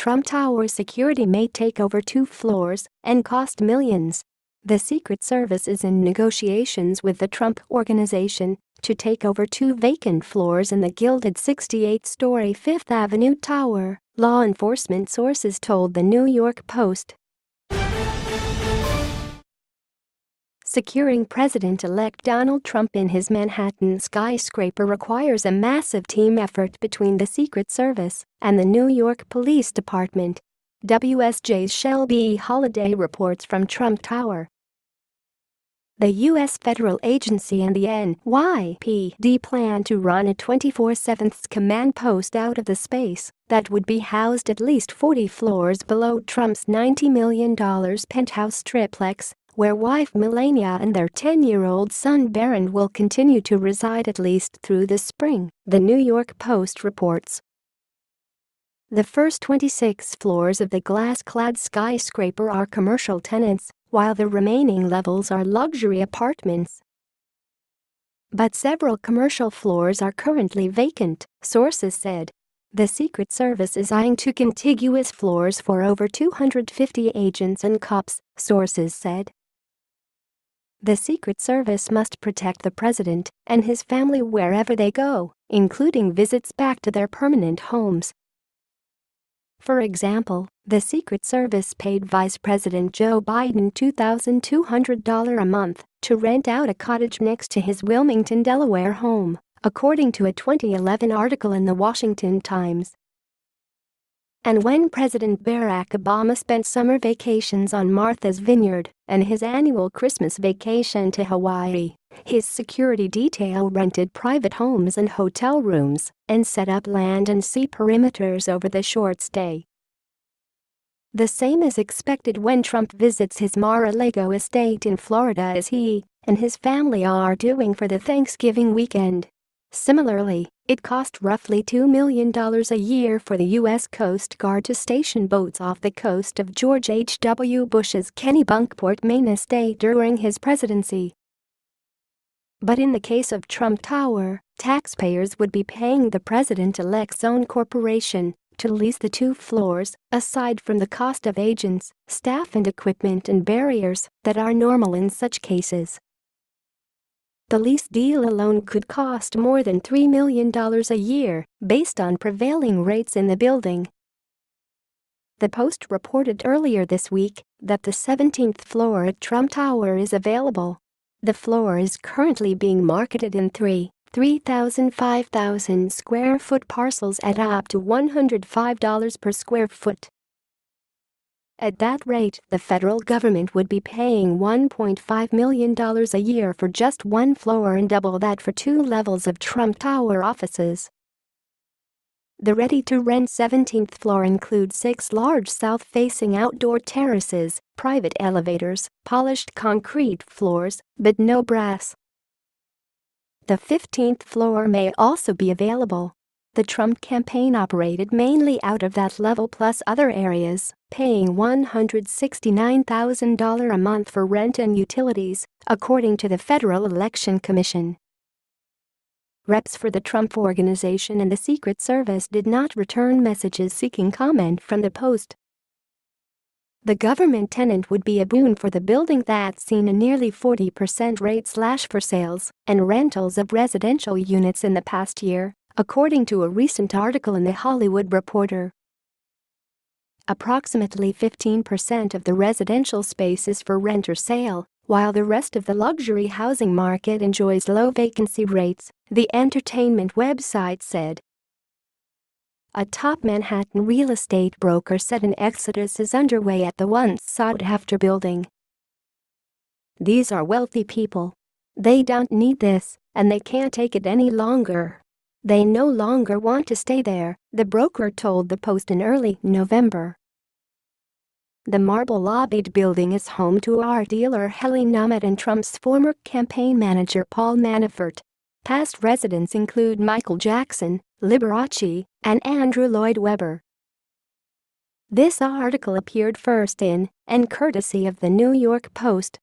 Trump Tower security may take over 2 floors and cost millions. The Secret Service is in negotiations with the Trump Organization to take over 2 vacant floors in the gilded 68-story Fifth Avenue tower, law enforcement sources told the New York Post. Securing President-elect Donald Trump in his Manhattan skyscraper requires a massive team effort between the Secret Service and the New York Police Department. WSJ's Shelby Holliday reports from Trump Tower. The U.S. federal agency and the NYPD plan to run a 24/7 command post out of the space that would be housed at least 40 floors below Trump's $90 million penthouse triplex, where wife Melania and their 10-year-old son Barron will continue to reside at least through the spring, the New York Post reports. The first 26 floors of the glass-clad skyscraper are commercial tenants, while the remaining levels are luxury apartments. But several commercial floors are currently vacant, sources said. The Secret Service is eyeing 2 contiguous floors for over 250 agents and cops, sources said. The Secret Service must protect the president and his family wherever they go, including visits back to their permanent homes. For example, the Secret Service paid Vice President Joe Biden $2,200 a month to rent out a cottage next to his Wilmington, Delaware home, according to a 2011 article in the Washington Times. And when President Barack Obama spent summer vacations on Martha's Vineyard and his annual Christmas vacation to Hawaii, his security detail rented private homes and hotel rooms and set up land and sea perimeters over the short stay. The same is expected when Trump visits his Mar-a-Lago estate in Florida, as he and his family are doing for the Thanksgiving weekend. Similarly, it cost roughly $2 million a year for the U.S. Coast Guard to station boats off the coast of George H.W. Bush's Kennebunkport, Maine estate during his presidency. But in the case of Trump Tower, taxpayers would be paying the president-elect's own corporation to lease the 2 floors, aside from the cost of agents, staff and equipment and barriers that are normal in such cases. The lease deal alone could cost more than $3 million a year, based on prevailing rates in the building. The Post reported earlier this week that the 17th floor at Trump Tower is available. The floor is currently being marketed in 3,000 square foot parcels at up to $105 per square foot. At that rate, the federal government would be paying $1.5 million a year for just 1 floor and double that for 2 levels of Trump Tower offices. The ready-to-rent 17th floor includes 6 large south-facing outdoor terraces, private elevators, polished concrete floors, but no brass. The 15th floor may also be available. The Trump campaign operated mainly out of that level plus other areas, paying $169,000 a month for rent and utilities, according to the Federal Election Commission. Reps for the Trump Organization and the Secret Service did not return messages seeking comment from the Post. The government tenant would be a boon for the building that's seen a nearly 40% rate slash for sales and rentals of residential units in the past year, according to a recent article in The Hollywood Reporter. Approximately 15% of the residential space is for rent or sale, while the rest of the luxury housing market enjoys low vacancy rates, the entertainment website said. A top Manhattan real estate broker said an exodus is underway at the once sought-after building. These are wealthy people. They don't need this, and they can't take it any longer. They no longer want to stay there, the broker told the Post in early November. The marble-lobbied building is home to art dealer Heli Namet and Trump's former campaign manager Paul Manafort. Past residents include Michael Jackson, Liberace, and Andrew Lloyd Webber. This article appeared first in, and courtesy of the New York Post.